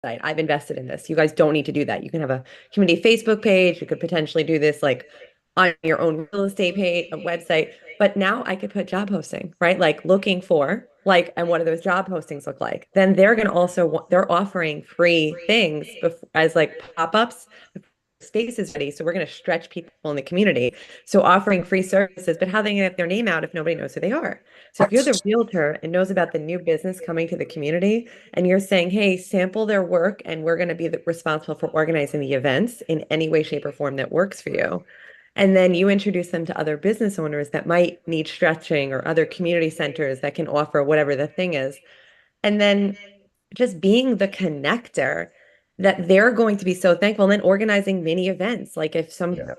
I've invested in this. You guys don't need to do that. You can have a community Facebook page. You could potentially do this like on your own real estate page, a website. But now I could put job posting, right? Like looking for like, and what do those job postings look like? Then they're going to also, they're offering free things as like pop-ups. Space is ready. So we're going to stretch people in the community. So offering free services, but how are they going to get their name out if nobody knows who they are? So if you're the realtor and knows about the new business coming to the community, and you're saying, hey, sample their work, and we're going to be responsible for organizing the events in any way, shape, or form that works for you. And then you introduce them to other business owners that might need stretching or other community centers that can offer whatever the thing is. And then just being the connector that they're going to be so thankful. And then organizing mini events, like if Yeah.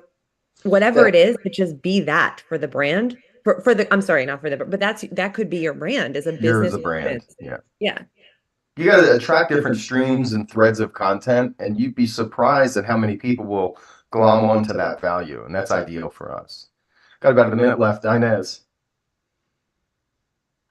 whatever That it is, it just be that for the brand. For the, I'm sorry, not for the, but that could be your brand as a you're business the brand. event. Yeah. Yeah. You got to attract different streams and threads of content, and you'd be surprised at how many people will glom onto that value, and that's ideal for us. Got about a minute left, Inez.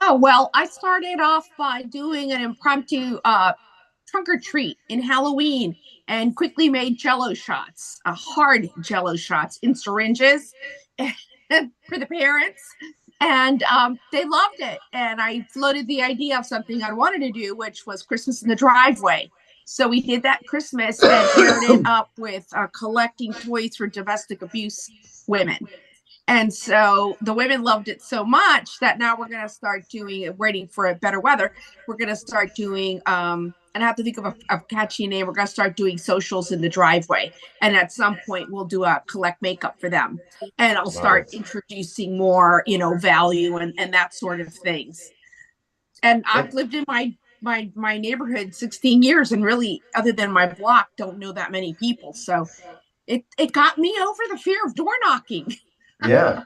Oh, well, I started off by doing an impromptu trunk or treat in Halloween and quickly made jello shots, hard jello shots in syringes for the parents. And they loved it. And I floated the idea of something I wanted to do, which was Christmas in the driveway. So we did that Christmas and paired it up with collecting toys for domestic abuse women. And so the women loved it so much that now we're going to start doing, waiting for a better weather. We're going to start doing, and I have to think of a catchy name. We're going to start doing socials in the driveway. And at some point we'll do a collect makeup for them. And I'll start Nice. introducing more, value and that sort of things. And I've lived in my neighborhood 16 years and really, other than my block, don't know that many people. So it got me over the fear of door knocking. Yeah.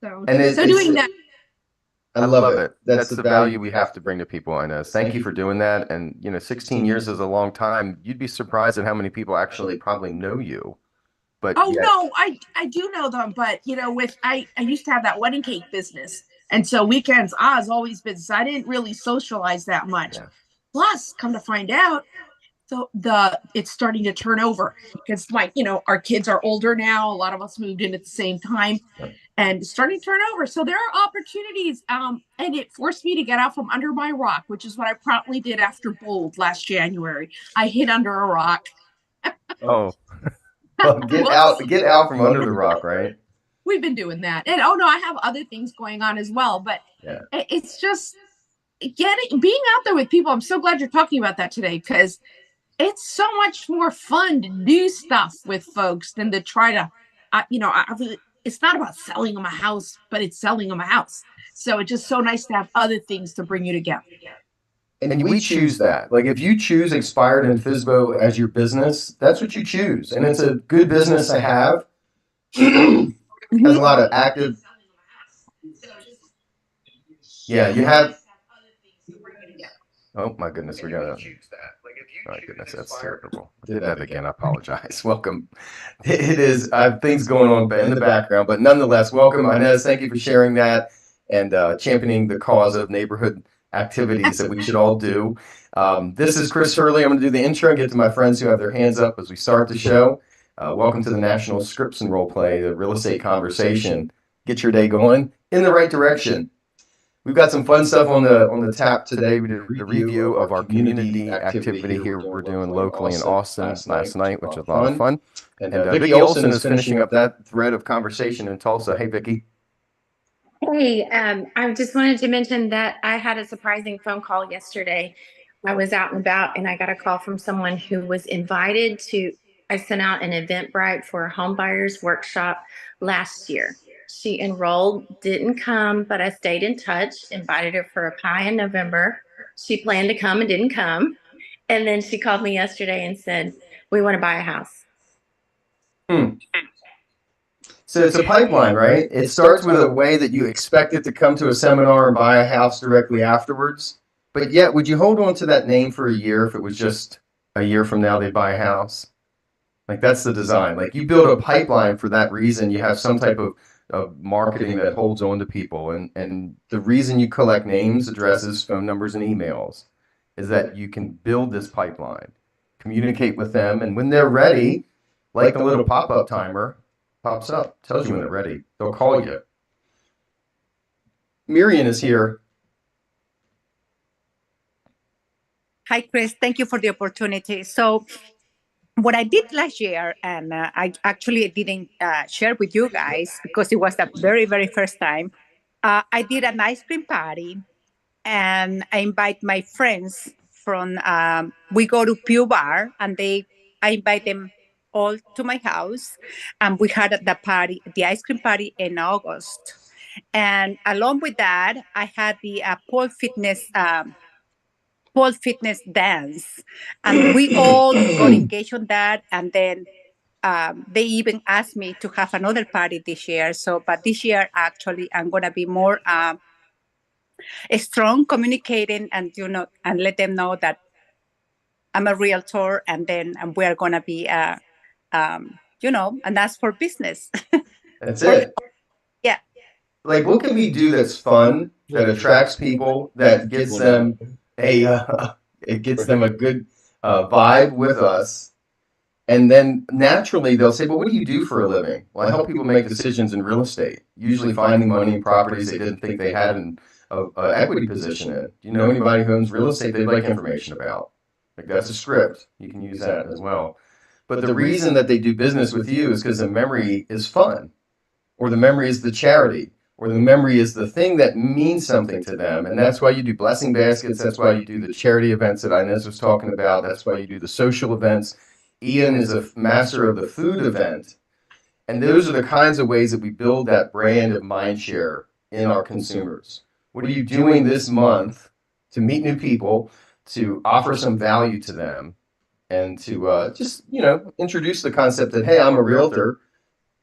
So, And so doing that. I love it. That's the value we have to bring to people, Inez. Thank you for doing that. And, 16 years is a long time. You'd be surprised at how many people actually probably know you. But Oh yet, no, I do know them, but with I used to have that wedding cake business, and so weekends Oz always busy. So I didn't really socialize that much. yeah. Plus, come to find out, so it's starting to turn over because our kids are older now. A lot of us moved in at the same time, and it's starting to turn over. So there are opportunities, and it forced me to get out from under my rock, which is what I promptly did after Bold last January. I hid under a rock. Oh, well, get out from under the rock, right? We've been doing that. And oh no, I have other things going on as well, but Yeah. it's just being out there with people. I'm so glad you're talking about that today because it's so much more fun to do stuff with folks than to try to, it's not about selling them a house, but it's selling them a house. So it's just so nice to have other things to bring you together. And we choose that. Like if you choose Expired and Fizbo as your business, that's what you choose. And it's a good business to have. Has a lot of active. Yeah, you have. Oh my goodness, we got to. Oh my goodness, that's terrible. I did that again. I apologize. Welcome. It is. I have things going on in the background, but nonetheless, welcome, Inez. Thank you for sharing that and championing the cause of neighborhood activities that we should all do. This is Chris Hurley. I'm going to do the intro and get to my friends who have their hands up as we start the show. Welcome to the National Scripts and Role Play, the real estate conversation. Get your day going in the right direction. We've got some fun stuff on the tap today. We did a review of our community activity here we're doing locally in Austin last night, which was a lot of fun. And Vicki Olson is finishing up that thread of conversation in Tulsa. Hey, Vicki. Hey, I just wanted to mention that I had a surprising phone call yesterday. I was out and about and I got a call from someone who was invited to, I sent out an Eventbrite for a home buyers workshop last year. She enrolled, didn't come, but I stayed in touch, invited her for a pie in November. She planned to come and didn't come. And then she called me yesterday and said, we want to buy a house. So it's a pipeline, right? It starts with a way that you expect it to come to a seminar and buy a house directly afterwards. But yet, would you hold on to that name for a year if it was just a year from now they buy a house? Like that's the design. Like you build a pipeline for that reason. You have some type of marketing that holds on to people. And the reason you collect names, addresses, phone numbers, and emails is that you can build this pipeline. communicate with them, and when they're ready, like the little pop-up timer pops up, tells you when they're ready. They'll call you. Miriam is here. Hi, Chris. Thank you for the opportunity. So what I did last year, and I actually didn't share with you guys because it was the very, very first time, I did an ice cream party, and I invite my friends from, we go to Pew Bar, and I invite them all to my house, and we had the ice cream party in August. And along with that, I had the pole fitness dance, and we all got engaged on that. And then they even asked me to have another party this year. So, but this year actually, I'm gonna be more strong communicating, and and let them know that I'm a realtor, and then we're gonna be, and that's for business. That's it. Yeah. Like, what can we do that's fun, that attracts people, that gets them it gets them a good vibe with us, and then naturally they'll say, "Well, what do you do for a living?" Well, I help people make decisions in real estate, usually finding money in properties they didn't think they had an equity position in. Do you know anybody who owns real estate they'd like information about? Like, that's a script. You can use that as well. But the reason that they do business with you is because the memory is fun, or the memory is the charity, or the memory is the thing that means something to them. And that's why you do blessing baskets. That's why you do the charity events that Inez was talking about. That's why you do the social events. Ian is a master of the food event. And those are the kinds of ways that we build that brand of mind share in our consumers. What are you doing this month to meet new people, to offer some value to them, and to just, introduce the concept that, hey, I'm a realtor.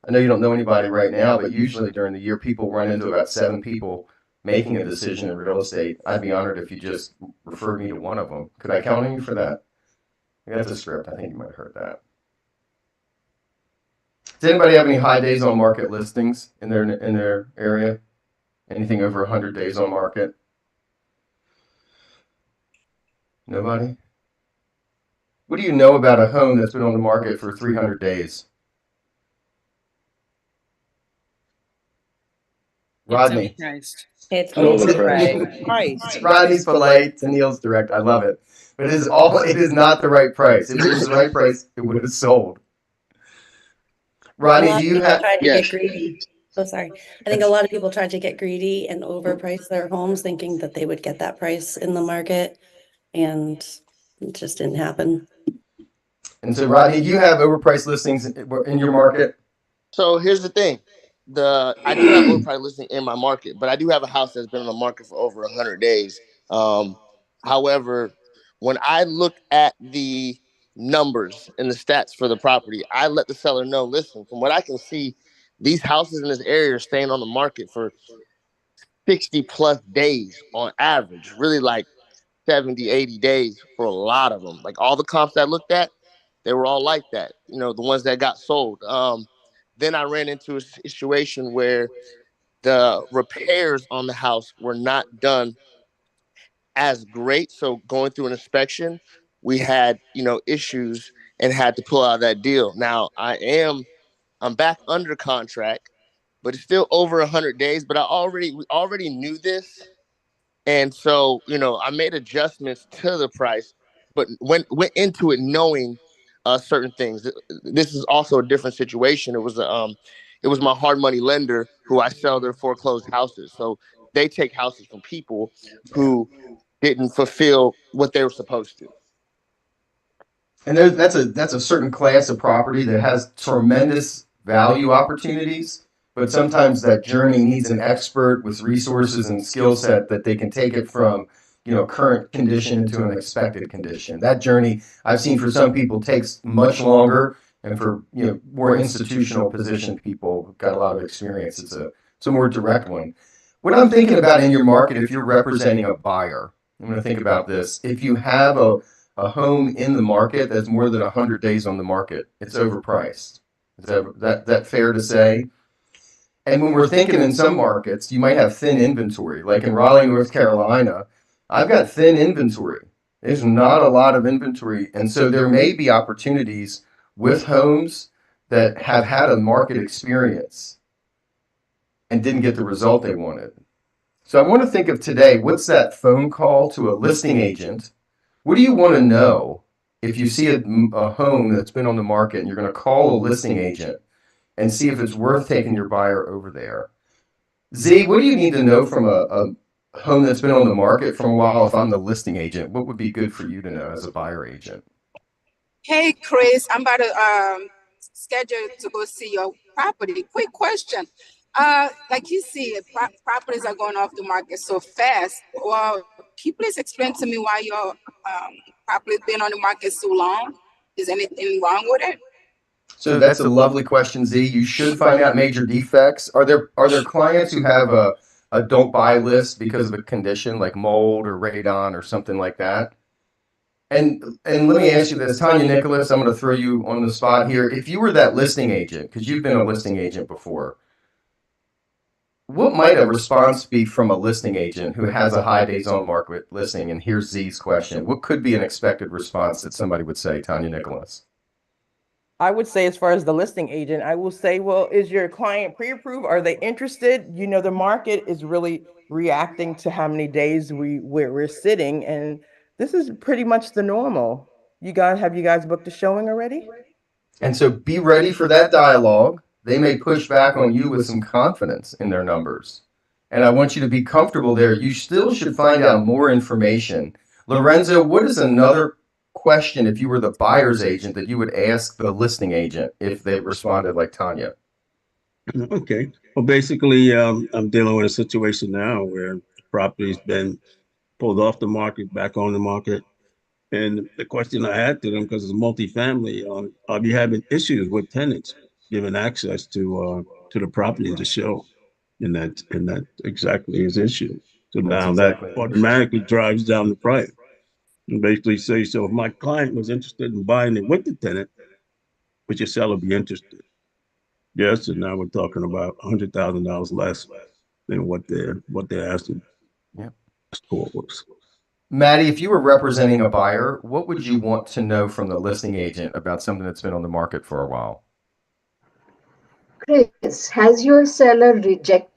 I know you don't know anybody right now, but usually during the year, people run into about 7 people making a decision in real estate. I'd be honored if you just referred me to one of them. Could I count on you for that? That's a script. I think you might have heard that. Does anybody have any high days on market listings in their area? Anything over 100 days on market? Nobody? What do you know about a home that's been on the market for 300 days? Rodney. It's overpriced. Rodney's polite. Tennille's direct. I love it. But it is not the right price. If it was the right price, it would have sold. Rodney, do you have? Tried to get greedy. Oh, sorry. I think a lot of people tried to get greedy and overprice their homes, thinking that they would get that price in the market, and it just didn't happen. And so, Rodney, do you have overpriced listings in your market? So here's the thing. I do have overpriced listing in my market, but I do have a house that's been on the market for over 100 days. However, when I look at the numbers and the stats for the property, I let the seller know, listen, from what I can see, these houses in this area are staying on the market for 60 plus days on average, really like 70, 80 days for a lot of them. Like all the comps that I looked at, they were all like that, the ones that got sold. Then I ran into a situation where the repairs on the house were not done as great. So going through an inspection, we had, issues and had to pull out of that deal. Now I'm back under contract, but it's still over 100 days. But we already knew this. And so, I made adjustments to the price, but went into it knowing certain things. This is also a different situation. It was my hard money lender who I sell their foreclosed houses. So they take houses from people who didn't fulfill what they were supposed to. And that's a certain class of property that has tremendous value opportunities, but sometimes that journey needs an expert with resources and skill set that they can take it from, current condition into an expected condition. That journey I've seen for some people takes much longer, and for more institutional positioned people who've got a lot of experience, it's a more direct one. What I'm thinking about in your market, if you're representing a buyer, I'm going to think about this. If you have a home in the market that's more than 100 days on the market, it's overpriced. Is that fair to say? And when we're thinking in some markets, you might have thin inventory. Like in Raleigh, North Carolina, I've got thin inventory. There's not a lot of inventory. And so there may be opportunities with homes that have had a market experience and didn't get the result they wanted. So I want to think of today, what's that phone call to a listing agent? What do you want to know if you see a home that's been on the market and you're going to call a listing agent and see if it's worth taking your buyer over there? Z, what do you need to know from a home that's been on the market for a while if I'm the listing agent? What would be good for you to know as a buyer agent? Hey, Chris, I'm about to schedule to go see your property. Quick question. Like you see, properties are going off the market so fast. Well, can you please explain to me why your property been on the market so long? Is anything wrong with it? So that's a lovely question, Z. You should find out major defects. Are there clients who have a don't buy list because of a condition like mold or radon or something like that? And let me ask you this, Tanya Nicholas, I'm going to throw you on the spot here. If you were that listing agent, because you've been a listing agent before, what might a response be from a listing agent who has a high days on market listing? And here's Z's question. What could be an expected response that somebody would say, Tanya Nicholas? I would say, as far as the listing agent, I will say, well, is your client pre-approved? Are they interested? You know, the market is really reacting to how many days we're sitting, and this is pretty much the normal. Have you guys booked a showing already? And so be ready for that dialogue. They may push back on you with some confidence in their numbers. And I want you to be comfortable there. You still should find out more information. Lorenzo, what is another question if you were the buyer's agent that you would ask the listing agent if they responded like Tanya? Okay. Well, basically, I'm dealing with a situation now where the property's been pulled off the market, back on the market. And the question I had to them, because it's multifamily, are you having issues with tenants giving access to the property to show? And that exactly is issue. So now that automatically drives down the price. And basically say, so if my client was interested in buying it with the tenant, would your seller be interested? Yes, and now we're talking about $100,000 less than what they're asking. Yeah. For was. Maddie, if you were representing a buyer, what would you want to know from the listing agent about something that's been on the market for a while? Chris, has your seller rejected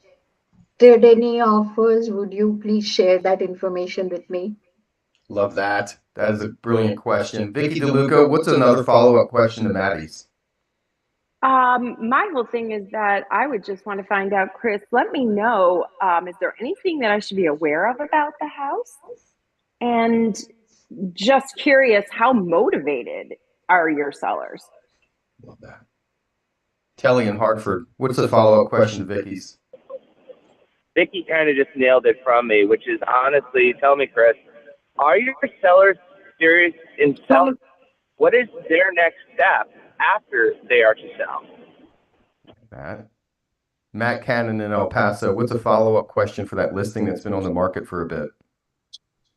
any offers? Would you please share that information with me? Love that. That is a brilliant question. Vicky DeLuca, what's another follow-up question to Maddie's? My whole thing is that I would just want to find out, Chris, let me know, is there anything that I should be aware of about the house? And just curious, how motivated are your sellers? Love that. Kelly in Hartford, what's the follow-up question to Vicky's? Vicky kind of just nailed it from me, which is honestly, tell me, Chris, are your sellers serious in selling? What is their next step after they are to sell? Matt Cannon in El Paso, what's a follow-up question for that listing that's been on the market for a bit?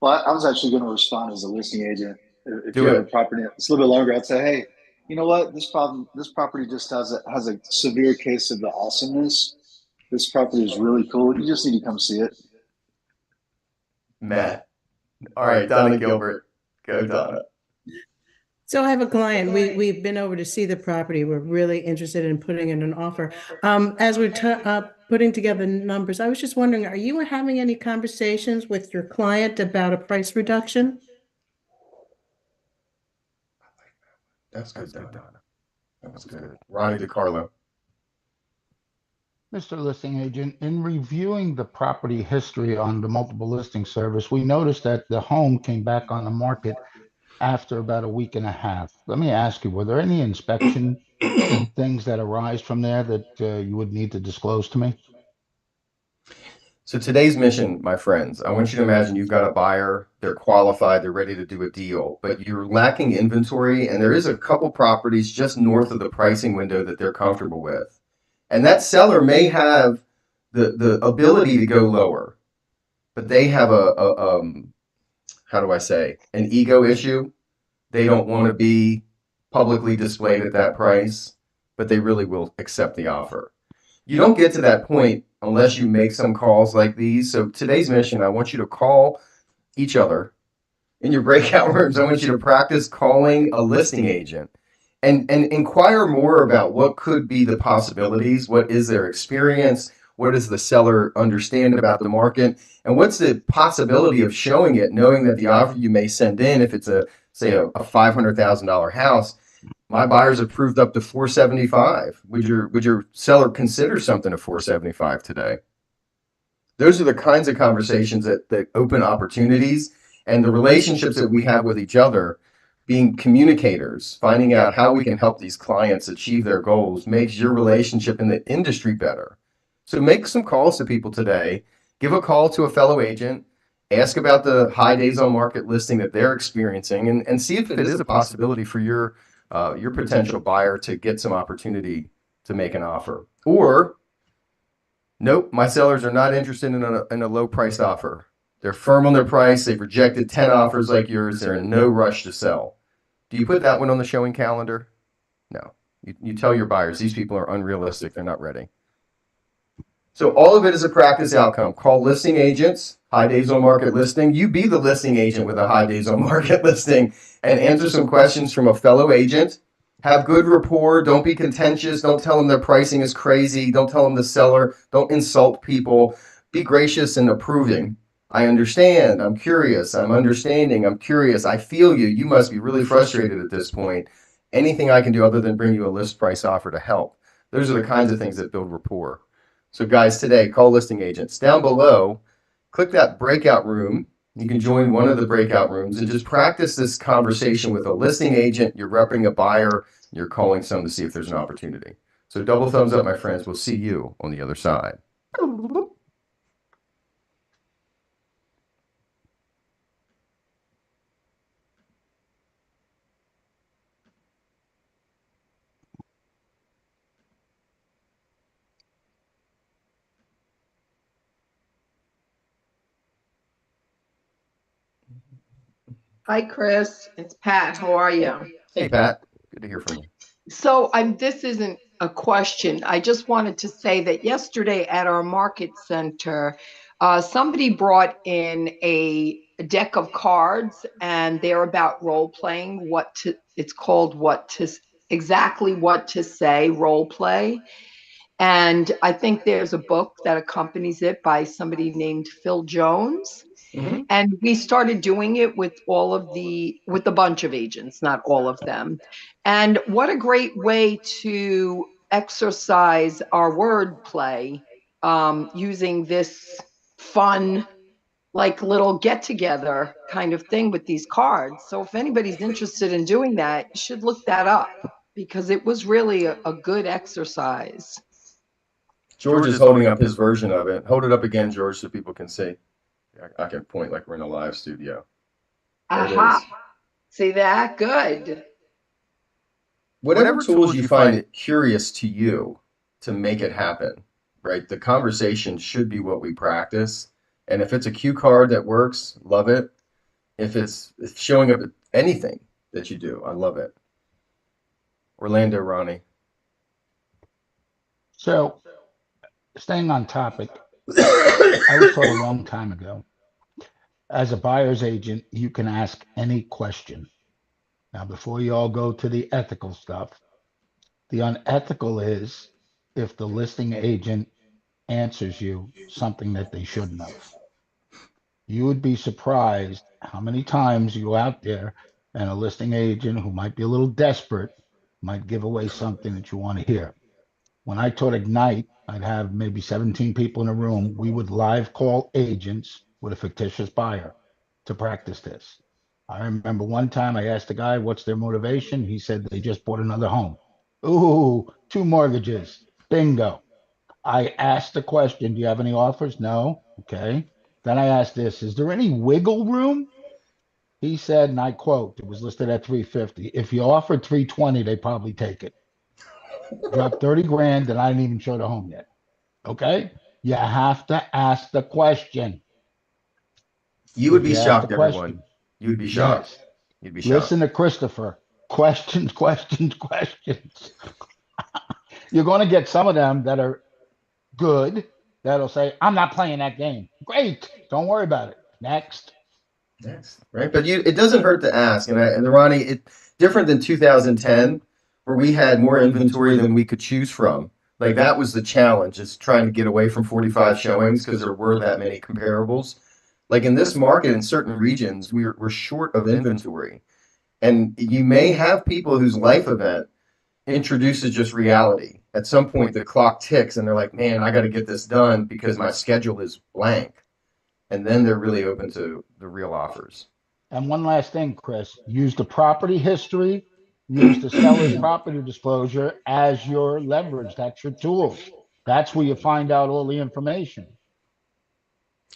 Well, I was actually going to respond as a listing agent. If you have a property that's a little bit longer, I'd say, hey, you know what? This property just has a severe case of the awesomeness. This property is really cool. You just need to come see it. Matt. All right, Donna Gilbert. Go, Donna. So I have a client. We've been over to see the property. We're really interested in putting in an offer. As we're putting together numbers, I was just wondering, are you having any conversations with your client about a price reduction? That's good, Donna. That's good. Ronnie DiCarlo. Mr. Listing Agent, in reviewing the property history on the multiple listing service, we noticed that the home came back on the market after about a week and a half. Let me ask you, were there any inspection things that arise from there that you would need to disclose to me? So today's mission, my friends, I want you to imagine you've got a buyer, they're qualified, they're ready to do a deal, but you're lacking inventory, and there is a couple properties just north of the pricing window that they're comfortable with. And that seller may have the ability to go lower, but they have how do I say, an ego issue. They don't want to be publicly displayed at that price, but they really will accept the offer. You don't get to that point unless you make some calls like these. So today's mission, I want you to call each other in your breakout rooms, I want you to practice calling a listing agent and inquire more about what could be the possibilities. What is their experience? What does the seller understand about the market? And what's the possibility of showing it, knowing that the offer you may send in, if it's say a $500,000 house, my buyers approved up to 475. Would your seller consider something at 475 today? Those are the kinds of conversations that open opportunities, and the relationships that we have with each other, being communicators, finding out how we can help these clients achieve their goals, makes your relationship in the industry better. So make some calls to people today. Give a call to a fellow agent. Ask about the high days on market listing that they're experiencing, and see if it is a possibility for your potential buyer to get some opportunity to make an offer. Or, nope, my sellers are not interested in a low priced offer. They're firm on their price. They've rejected 10 offers like yours. They're in no rush to sell. Do you put that one on the showing calendar? No. You tell your buyers, these people are unrealistic. They're not ready. So all of it is a practice outcome. Call listing agents, high days on market listing. You be the listing agent with a high days on market listing, and answer some questions from a fellow agent. Have good rapport. Don't be contentious. Don't tell them their pricing is crazy. Don't tell them the seller. Don't insult people. Be gracious and approving. I understand. I'm curious. I'm understanding. I'm curious. I feel you. You must be really frustrated at this point. Anything I can do other than bring you a list price offer to help. Those are the kinds of things that build rapport. So guys, today, call listing agents. Down below, click that breakout room. You can join one of the breakout rooms and just practice this conversation with a listing agent. You're repping a buyer. You're calling some to see if there's an opportunity. So double thumbs up, my friends. We'll see you on the other side. Hi, Chris. It's Pat. How are you? Hey, Pat. Good to hear from you. So this isn't a question. I just wanted to say that yesterday at our market center, somebody brought in a deck of cards, and they're about role playing. It's called exactly what to say, role play. And I think there's a book that accompanies it by somebody named Phil Jones. Mm-hmm. And we started doing it with with a bunch of agents, not all of them. And what a great way to exercise our word play, using this fun, like little get together kind of thing with these cards. So if anybody's interested in doing that, you should look that up, because it was really a good exercise. George is holding up his version of it. Hold it up again, George, so people can see. I can point like we're in a live studio. Aha. See that? Good. Whatever tools you find it curious to you to make it happen, right? The conversation should be what we practice. And if it's a cue card that works, love it. If it's showing up at anything that you do, I love it. Orlando, Ronnie. So, staying on topic, I was taught a long time ago, as a buyer's agent, you can ask any question. Now, before you all go to the ethical stuff, the unethical is if the listing agent answers you something that they shouldn't have. You would be surprised how many times you go out there and a listing agent who might be a little desperate might give away something that you want to hear. When I taught Ignite, I'd have maybe 17 people in a room. We would live call agents with a fictitious buyer to practice this. I remember one time I asked a guy, what's their motivation? He said they just bought another home. Ooh, 2 mortgages. Bingo. I asked the question, do you have any offers? No. Okay. Then I asked this, is there any wiggle room? He said, and I quote, it was listed at 350. If you offered 320, they probably take it. Dropped 30 grand and I didn't even show the home yet. Okay. You have to ask the question. You would be shocked, everyone. You would be shocked. Yes. You'd be shocked. Listen to Christopher. Questions, questions, questions. You're going to get some of them that are good that'll say, I'm not playing that game. Great. Don't worry about it. Next. Yes, right. But it doesn't hurt to ask. And Ronnie, different than 2010, where we had more inventory than we could choose from. Like that was the challenge, is trying to get away from 45 showings because there were that many comparables. Like in this market, in certain regions, we're short of inventory. And you may have people whose life event introduces just reality. At some point, the clock ticks and they're like, man, I got to get this done because my schedule is blank. And then they're really open to the real offers. And one last thing, Chris, use the property history, use the seller's property disclosure as your leverage. That's your tool. That's where you find out all the information.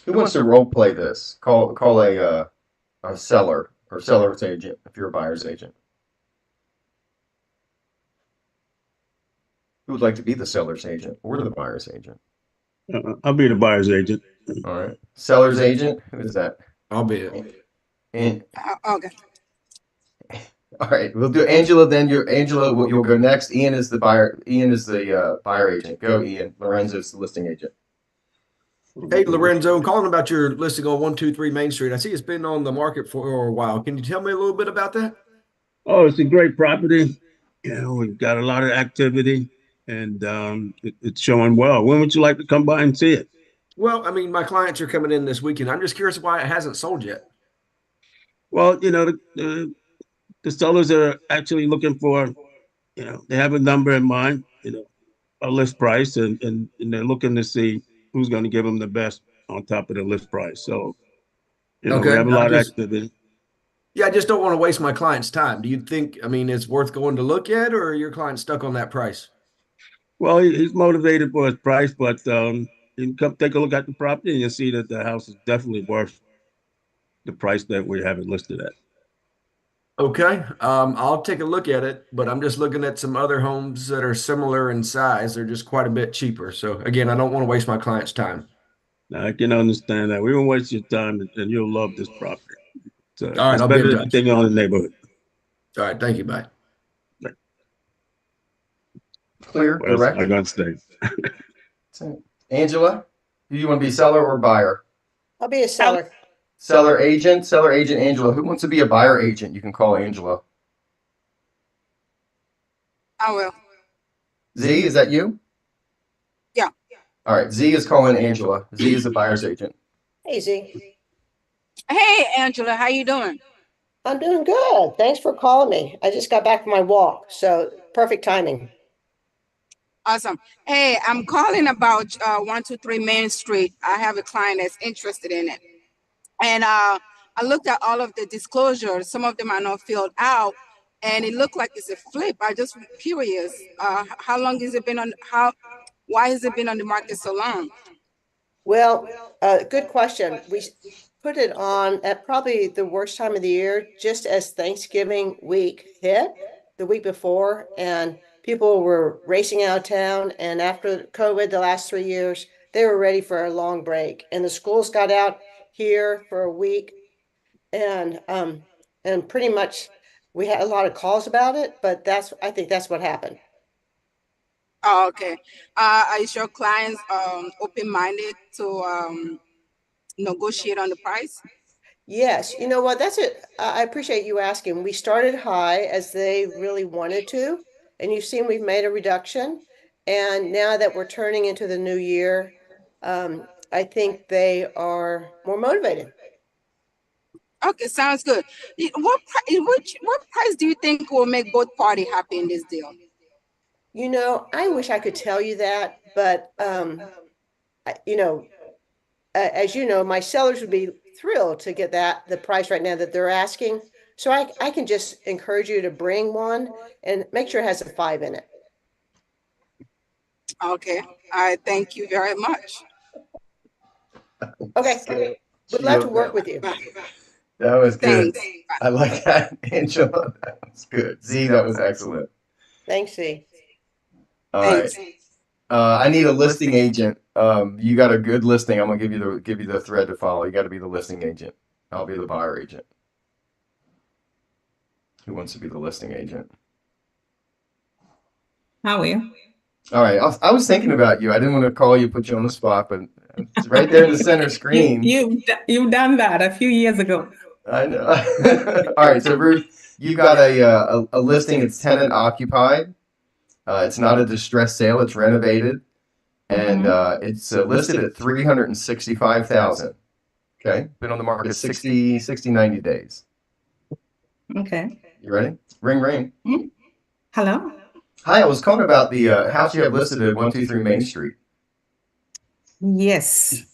Who wants to role play this? Call a seller or seller's agent if you're a buyer's agent. Who would like to be the seller's agent or the buyer's agent? I'll be the buyer's agent. All right. Seller's agent? Who is that? I'll be it. Okay. All right. We'll do Angela, then Angela, you'll go next. Ian is the buyer. Ian is the buyer agent. Go, Ian. Lorenzo's the listing agent. Hey, Lorenzo, calling about your listing on 123 Main Street. I see it's been on the market for a while. Can you tell me a little bit about that? Oh, it's a great property. We've got a lot of activity, and it's showing well. When would you like to come by and see it? Well, I mean, my clients are coming in this weekend. I'm just curious why it hasn't sold yet. Well, the sellers are actually looking for, they have a number in mind, a list price, and they're looking to see who's going to give them the best on top of the list price. So, we have a lot of activity. Yeah, I just don't want to waste my client's time. Do you think, it's worth going to look at, or are your client stuck on that price? Well, he's motivated for his price, but you can come take a look at the property and you'll see that the house is definitely worth the price that we have it listed at. Okay, I'll take a look at it, but I'm just looking at some other homes that are similar in size. They're just quite a bit cheaper. So again, I don't want to waste my client's time. Now, I can understand that. We won't waste your time, and you'll love this property. So all right, it's I'll better be in than touch. anything on the neighborhood. All right, thank you. Bye. Clear, direct. I'm going to stay. Angela, do you want to be seller or buyer? I'll be a seller. Seller agent, Angela. Who wants to be a buyer agent? You can call Angela. I will. Z, is that you? Yeah. All right, Z is calling Angela. Z is the buyer's agent. Hey, Z. Hey, Angela, how you doing? I'm doing good. Thanks for calling me. I just got back from my walk, so perfect timing. Awesome. Hey, I'm calling about 123 Main Street. I have a client that's interested in it. And I looked at all of the disclosures. Some of them are not filled out, and it looked like it's a flip. I just curious, how long has it been on? Why has it been on the market so long? Well, good question. We put it on at probably the worst time of the year, just as Thanksgiving week hit, the week before, and people were racing out of town. And after COVID, the last 3 years, they were ready for a long break, and the schools got out here for a week, and pretty much we had a lot of calls about it, but I think that's what happened. Oh, okay. Are your clients open-minded to negotiate on the price? Yes, you know what, that's it. I appreciate you asking. We started high as they really wanted to, and you've seen we've made a reduction, and now that we're turning into the new year, I think they are more motivated. Okay, sounds good. What price do you think will make both parties happy in this deal? I wish I could tell you that, but as you know, my sellers would be thrilled to get the price right now that they're asking. So I can just encourage you to bring one and make sure it has a 5 in it. Okay. All right. Thank you very much. Okay. Would love to work with you. That was good. Thanks. I like that, Angela. That was good. Z, that was excellent. Thanks, Z. All right. I need a listing agent. You got a good listing. I'm gonna give you the thread to follow. You got to be the listing agent. I'll be the buyer agent. Who wants to be the listing agent? How are you? All right. I was thinking about you. I didn't want to call you, put you on the spot, but it's right there in the center screen. You've done that a few years ago. I know. All right, so Ruth, you've got a listing. It's tenant occupied. It's not a distressed sale. It's renovated, and it's listed at 365,000. Okay, been on the market 90 days. Okay. You ready? Ring, ring. Hello? Hi, I was calling about the house you have listed at 123 Main Street. Yes.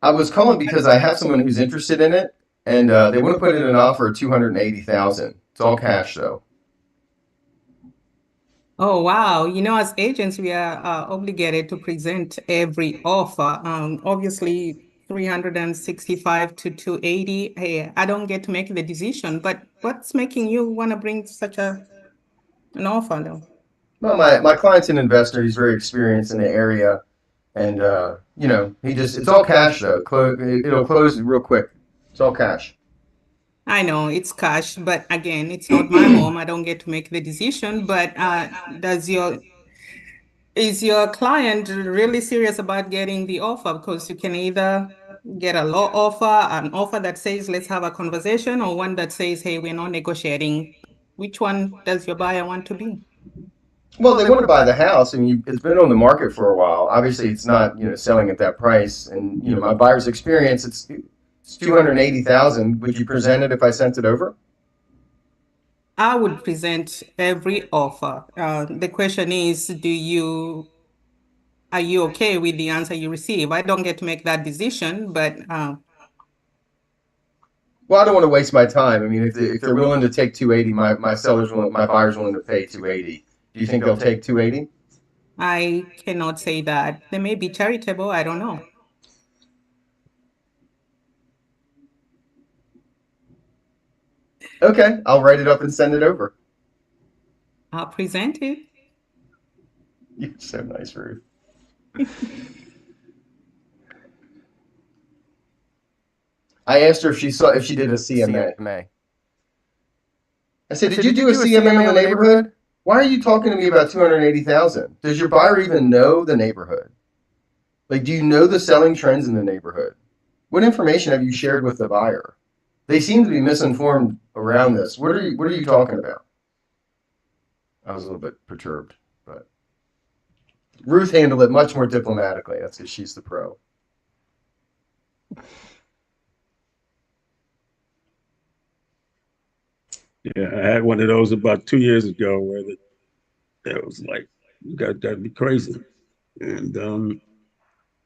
I was calling because I have someone who's interested in it, and they want to put in an offer of 280,000. It's all cash though. Oh, wow. You know, as agents, we are obligated to present every offer. Obviously, 365 to 280. Hey, I don't get to make the decision, but what's making you want to bring such an offer, though? Well, my client's an investor. He's very experienced in the area, and you know, it's all cash though. It'll close real quick. It's all cash. I know it's cash, but again, it's not my home. I don't get to make the decision. But is your client really serious about getting the offer? Because you can either get a low offer, an offer that says, let's have a conversation, or one that says, hey, we're not negotiating. Which one does your buyer want to be? Well, they want to buy the house. I mean, it's been on the market for a while. Obviously, it's not, selling at that price. And, my buyer's experience, it's 280,000. Would you present it if I sent it over? I would present every offer. The question is, are you okay with the answer you receive? I don't get to make that decision, but well, I don't want to waste my time. I mean, if they're willing to take 280, my buyer's willing to pay 280. Do you think they'll take 280? I cannot say that. They may be charitable. I don't know. Okay, I'll write it up and send it over. I'll present it. You're so nice, Ruth. I asked her if she did a CMA. I said, did you do a CMA on the neighborhood? Why are you talking to me about 280,000? Does your buyer even know the neighborhood? Like, do you know the selling trends in the neighborhood? What information have you shared with the buyer? They seem to be misinformed around this. What are you talking about? I was a little bit perturbed, but Ruth handled it much more diplomatically. That's because she's the pro. Yeah, I had one of those about 2 years ago where it was like, you got to be crazy. And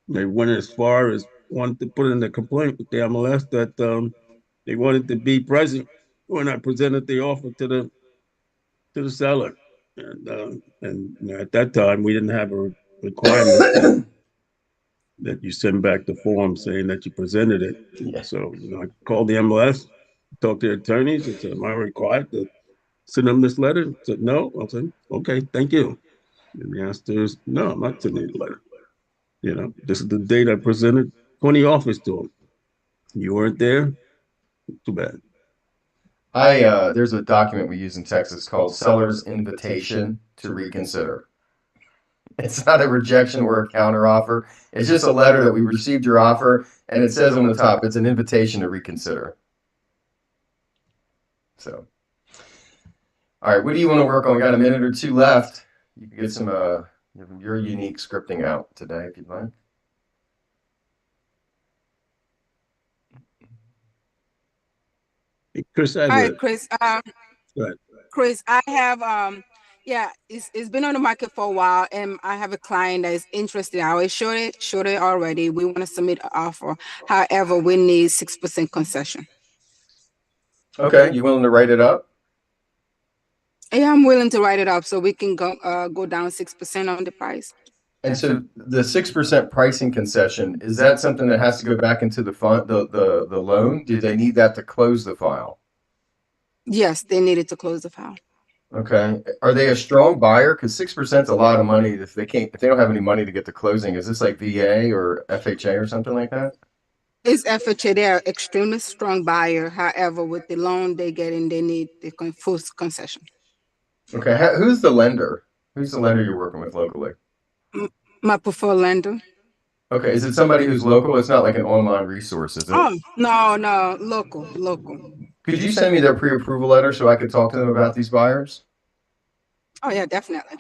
they went as far as wanted to put in a complaint with the MLS that they wanted to be present when I presented the offer to the seller. And at that time, we didn't have a requirement that you send back the form saying that you presented it. Yeah. So I called the MLS, talked to the attorneys, and said, am I required to send them this letter? I said, no. I said, okay, thank you. And the answer is, no, I'm not sending the letter. This is the date I presented 20 offers to them. You weren't there? Too bad. There's a document we use in Texas called Seller's Invitation to Reconsider. It's not a rejection or a counteroffer. It's just a letter that we received your offer, and it says on the top, it's an invitation to reconsider. So, all right, what do you want to work on? We got a minute or two left. You can get some your unique scripting out today if you'd like. Chris, all right, Chris. Chris, I have it's been on the market for a while, and I have a client that is interested. I always showed it already. We want to submit an offer. However, we need 6% concession. Okay, you willing to write it up? Yeah, I'm willing to write it up so we can go down 6% on the price. And so the 6% pricing concession, is that something that has to go back into the fund, the loan? Do they need that to close the file? Yes, they needed to close the file. Okay. Are they a strong buyer? Because 6% is a lot of money. If they don't have any money to get to closing, is this like VA or FHA or something like that? It's FHA. They're extremely strong buyer. However, with the loan they need the full concession. Okay. Who's the lender? Who's the lender you're working with locally? My preferred lender. Okay, is it somebody who's local? It's not like an online resource, is it? Oh, no, local. Could you send me their pre-approval letter so I could talk to them about these buyers? Oh yeah, definitely.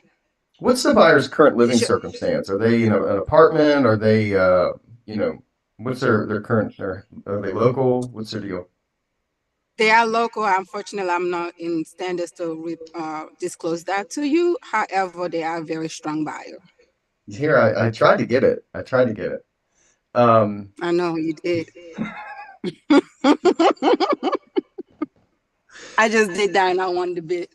What's the buyer's current living circumstance? Are they in an apartment? Are they, what's their current, are they local? What's their deal? They are local. Unfortunately, I'm not in standards to disclose that to you. However, they are a very strong buyer. Here, I tried to get it. I know you did. I just did that and I won the bid.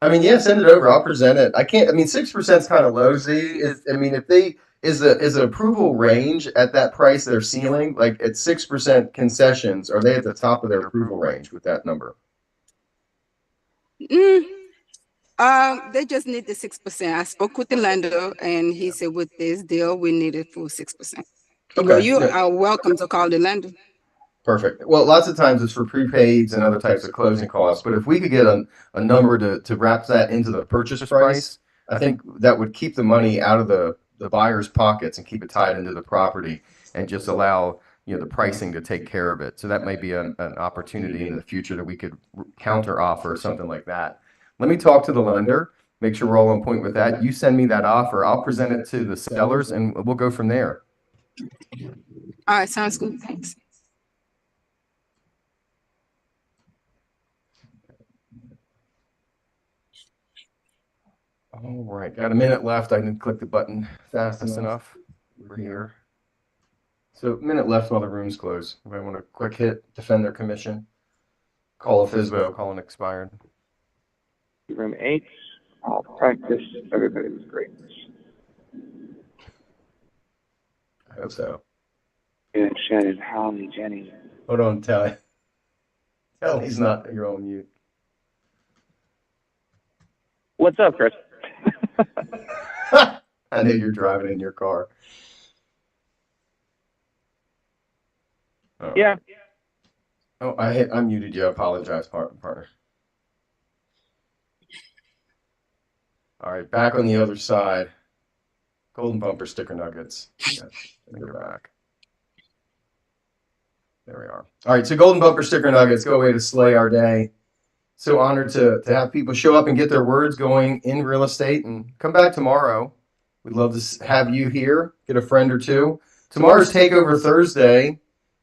I mean, yeah, send it over. I'll present it. I can't. I mean, 6% is kind of low. Z is. I mean, if they is the approval range at that price their ceiling, like at 6% concessions, are they at the top of their approval range with that number? They just need the 6%. I spoke with the lender and he said with this deal we need it for 6%. Okay. You are welcome to call the lender. Perfect. Well, lots of times it's for prepaids and other types of closing costs, but if we could get a number to wrap that into the purchase price, I think that would keep the money out of the buyer's pockets and keep it tied into the property and just allow, the pricing to take care of it. So that may be an opportunity in the future that we could counter offer or something like that. Let me talk to the lender, make sure we're all on point with that. You send me that offer, I'll present it to the sellers and we'll go from there. All right, sounds good. Thanks. All right, got a minute left. I didn't click the button fastest enough. We're here. So minute left while the room's closed. If I want a quick hit, defend their commission, call a FSBO, call an expired. Room 8, all practice. Everybody was great. I hope so. Yeah, Shannon, Holly, Jenny. Hold on, Tally. Tally's not, you're on mute. What's up, Chris? I know you're driving in your car. Yeah. Right. Oh, I muted you. I apologize, partner. All right, back on the other side. Golden bumper sticker nuggets. Yeah, they're back. There we are. All right, so golden bumper sticker nuggets go away to slay our day. So honored to have people show up and get their words going in real estate and come back tomorrow. We'd love to have you here, get a friend or two. Tomorrow's Takeover Thursday.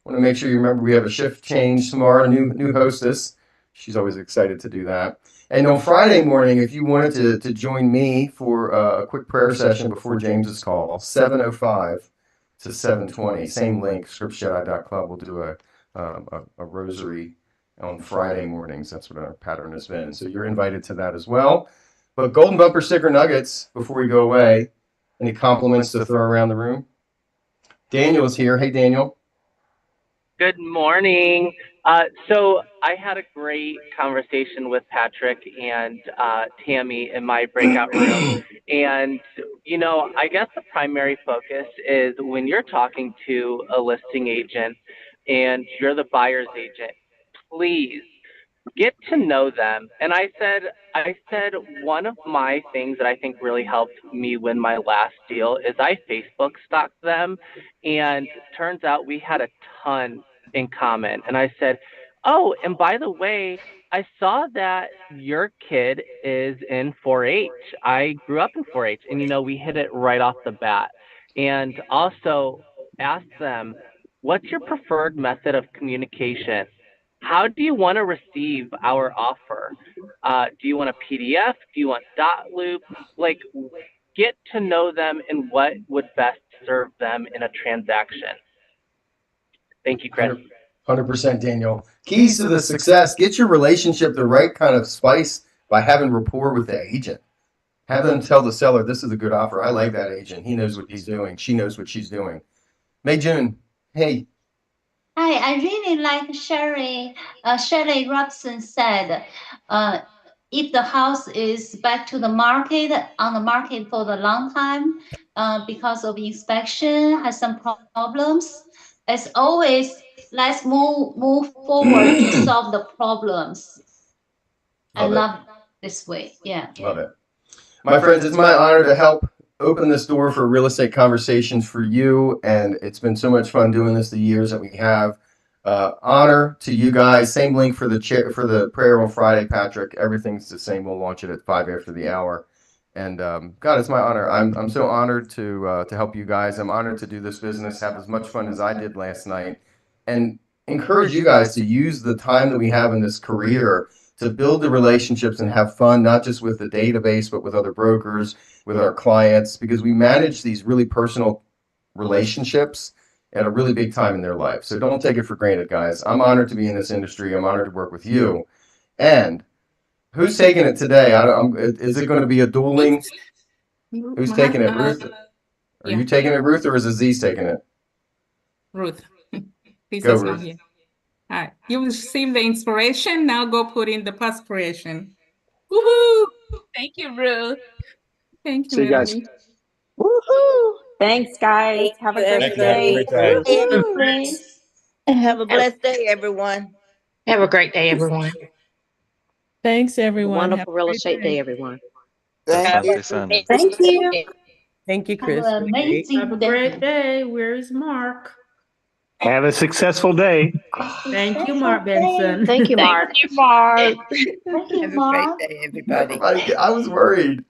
Want to make sure you remember we have a shift change tomorrow, a new hostess. She's always excited to do that. And on Friday morning, if you wanted to join me for a quick prayer session before James's call, 7:05 to 7:20, same link, scriptjedi.club. We'll do a rosary on Friday mornings. That's what our pattern has been. So you're invited to that as well. But golden bumper sticker nuggets before we go away. Any compliments to throw around the room? Daniel is here. Hey, Daniel. Good morning. So I had a great conversation with Patrick and Tammy in my breakout room. And, I guess the primary focus is when you're talking to a listing agent and you're the buyer's agent, please get to know them. And I said one of my things that I think really helped me win my last deal is I Facebook stalked them, and turns out we had a ton in common. And I said, oh, and by the way, I saw that your kid is in 4-H. I grew up in 4-H, and we hit it right off the bat. And also asked them, what's your preferred method of communication? How do you want to receive our offer? Do you want a PDF? Do you want dot loop? Like, get to know them and what would best serve them in a transaction. Thank you, Chris. 100%, Daniel. Keys to the success: get your relationship the right kind of spice by having rapport with the agent. Have them tell the seller, this is a good offer. I like that agent. He knows what he's doing. She knows what she's doing. May June, hey. Hi, I really like Shirley Robson said, if the house is back to the market, on the market for the long time, because of inspection, has some problems, as always, let's move forward to solve the problems. I love this way. Yeah. Love it. My friends, it's my honor to help open this door for real estate conversations for you. And it's been so much fun doing this the years that we have. Honor to you guys. Same link for the prayer on Friday, Patrick. Everything's the same. We'll launch it at 5 after the hour. And God, it's my honor. I'm so honored to help you guys. I'm honored to do this business, have as much fun as I did last night, and encourage you guys to use the time that we have in this career to build the relationships and have fun, not just with the database, but with other brokers, with our clients, because we manage these really personal relationships at a really big time in their life. So don't take it for granted, guys. I'm honored to be in this industry. I'm honored to work with you. And who's taking it today? Is it going to be a dueling? Who's taking it, Ruth? Are you taking it, Ruth, or is Aziz taking it? Ruth. This Go, is not Ruth. here. All right. You received the inspiration. Now go put in the perspiration. Woohoo! Thank you, Ruth. Thank you, See you guys. Melanie. Woohoo! Thanks, guys. Have a great day. Have a blessed day, everyone. Have a great day, everyone. Thanks, everyone. Have Wonderful a real great estate day, everyone. Thank you. Thank you. Thank you, Have Chris. an amazing Have a great day. Where's Mark? Have a successful day. Thank you, Mark Benson. Thank you, Mark. Thank you, Mark. Thank you, Have a great Mark. day, everybody. I was worried.